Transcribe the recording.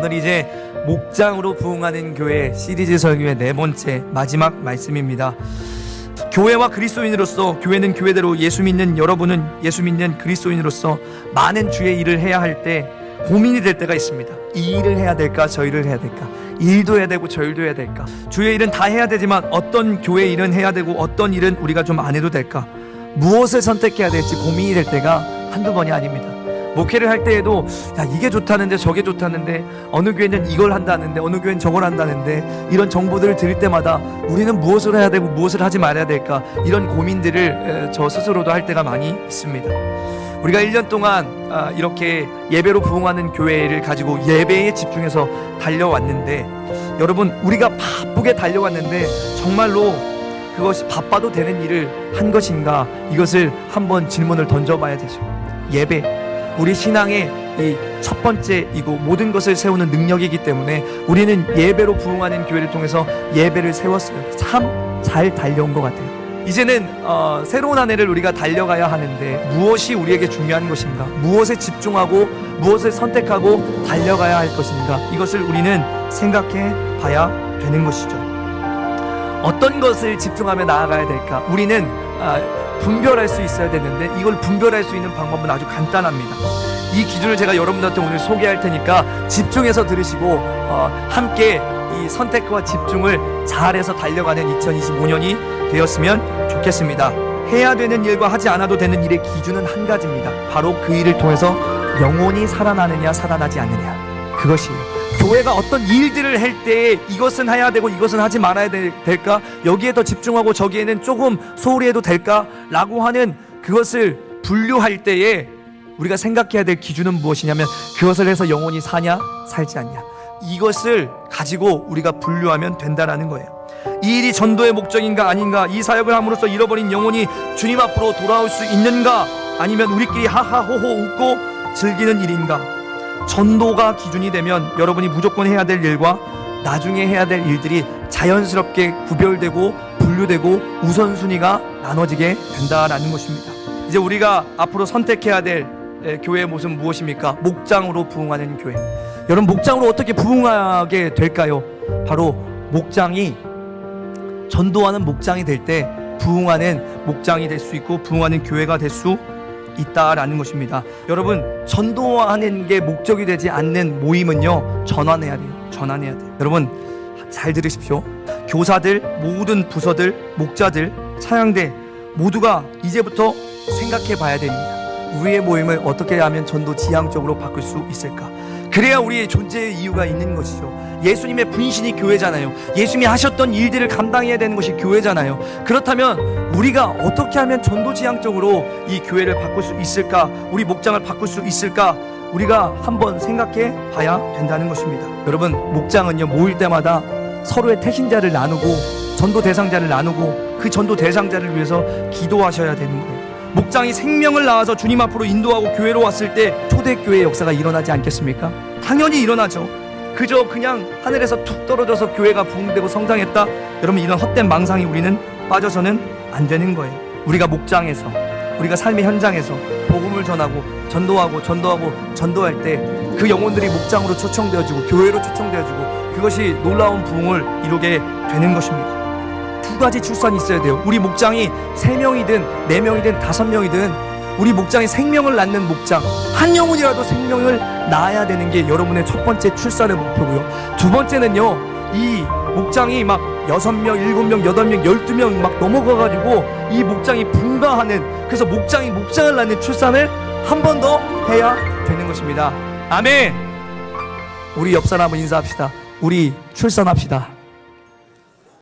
오늘 이제 목장으로 부흥하는 교회 시리즈 설교의 네 번째 마지막 말씀입니다. 교회와 그리스도인으로서, 교회는 교회대로, 예수 믿는 여러분은 예수 믿는 그리스도인으로서 많은 주의 일을 해야 할 때 고민이 될 때가 있습니다. 이 일을 해야 될까, 저 일을 해야 될까, 이 일도 해야 되고 저 일도 해야 될까, 주의 일은 다 해야 되지만 어떤 교회 일은 해야 되고 어떤 일은 우리가 좀 안 해도 될까, 무엇을 선택해야 될지 고민이 될 때가 한두 번이 아닙니다. 목회를 할 때에도 야, 이게 좋다는데 저게 좋다는데, 어느 교회는 이걸 한다는데 어느 교회는 저걸 한다는데, 이런 정보들을 들을 때마다 우리는 무엇을 해야 되고 무엇을 하지 말아야 될까, 이런 고민들을 저 스스로도 할 때가 많이 있습니다. 우리가 1년 동안 이렇게 예배로 부흥하는 교회를 가지고 예배에 집중해서 달려왔는데, 여러분, 우리가 바쁘게 달려왔는데 정말로 그것이 바빠도 되는 일을 한 것인가, 이것을 한번 질문을 던져봐야 되죠. 예배, 우리 신앙의 이 첫 번째이고 모든 것을 세우는 능력이기 때문에 우리는 예배로 부흥하는 교회를 통해서 예배를 세웠어요. 참 잘 달려온 것 같아요. 이제는 새로운 한 해를 우리가 달려가야 하는데, 무엇이 우리에게 중요한 것인가, 무엇에 집중하고 무엇을 선택하고 달려가야 할 것인가, 이것을 우리는 생각해 봐야 되는 것이죠. 어떤 것을 집중하며 나아가야 될까, 우리는 분별할 수 있어야 되는데, 이걸 분별할 수 있는 방법은 아주 간단합니다. 이 기준을 제가 여러분들한테 오늘 소개할 테니까 집중해서 들으시고 함께 이 선택과 집중을 잘해서 달려가는 2025년이 되었으면 좋겠습니다. 해야 되는 일과 하지 않아도 되는 일의 기준은 한 가지입니다. 바로 그 일을 통해서 영혼이 살아나느냐 살아나지 않느냐, 그것이에요. 교회가 어떤 일들을 할 때 이것은 해야 되고 이것은 하지 말아야 될까, 여기에 더 집중하고 저기에는 조금 소홀히 해도 될까 라고 하는 그것을 분류할 때에 우리가 생각해야 될 기준은 무엇이냐면, 그것을 해서 영혼이 사냐 살지 않냐, 이것을 가지고 우리가 분류하면 된다라는 거예요. 이 일이 전도의 목적인가 아닌가, 이 사역을 함으로써 잃어버린 영혼이 주님 앞으로 돌아올 수 있는가, 아니면 우리끼리 하하호호 웃고 즐기는 일인가. 전도가 기준이 되면 여러분이 무조건 해야 될 일과 나중에 해야 될 일들이 자연스럽게 구별되고 분류되고 우선순위가 나눠지게 된다라는 것입니다. 이제 우리가 앞으로 선택해야 될 교회의 모습은 무엇입니까? 목장으로 부흥하는 교회. 여러분, 목장으로 어떻게 부흥하게 될까요? 바로 목장이, 전도하는 목장이 될 때 부흥하는 목장이 될 수 있고 부흥하는 교회가 될 수 있다라는 것입니다. 여러분, 전도하는 게 목적이 되지 않는 모임은요, 전환해야 돼요. 전환해야 돼요. 여러분, 잘 들으십시오. 교사들, 모든 부서들, 목자들, 찬양대 모두가 이제부터 생각해 봐야 됩니다. 우리의 모임을 어떻게 하면 전도 지향적으로 바꿀 수 있을까? 그래야 우리의 존재의 이유가 있는 것이죠. 예수님의 분신이 교회잖아요. 예수님이 하셨던 일들을 감당해야 되는 것이 교회잖아요. 그렇다면 우리가 어떻게 하면 전도 지향적으로 이 교회를 바꿀 수 있을까, 우리 목장을 바꿀 수 있을까, 우리가 한번 생각해 봐야 된다는 것입니다. 여러분, 목장은요, 모일 때마다 서로의 태신자를 나누고 전도 대상자를 나누고 그 전도 대상자를 위해서 기도하셔야 되는 거예요. 목장이 생명을 낳아서 주님 앞으로 인도하고 교회로 왔을 때 초대교회의 역사가 일어나지 않겠습니까? 당연히 일어나죠. 그저 그냥 하늘에서 툭 떨어져서 교회가 부흥되고 성장했다, 여러분, 이런 헛된 망상이 우리는 빠져서는 안 되는 거예요. 우리가 목장에서, 우리가 삶의 현장에서 복음을 전하고 전도할 때 그 영혼들이 목장으로 초청되어지고 교회로 초청되어지고 그것이 놀라운 부흥을 이루게 되는 것입니다. 두 가지 출산이 있어야 돼요. 우리 목장이 3명이든 4명이든 5명이든 우리 목장이 생명을 낳는 목장, 한 영혼이라도 생명을 낳아야 되는 게 여러분의 첫 번째 출산의 목표고요. 두 번째는요, 이 목장이 막 6명, 7명, 8명, 12명 막 넘어가가지고 이 목장이 분가하는, 그래서 목장이 목장을 낳는 출산을 한 번 더 해야 되는 것입니다. 아멘. 우리 옆 사람을 인사합시다. 우리 출산합시다.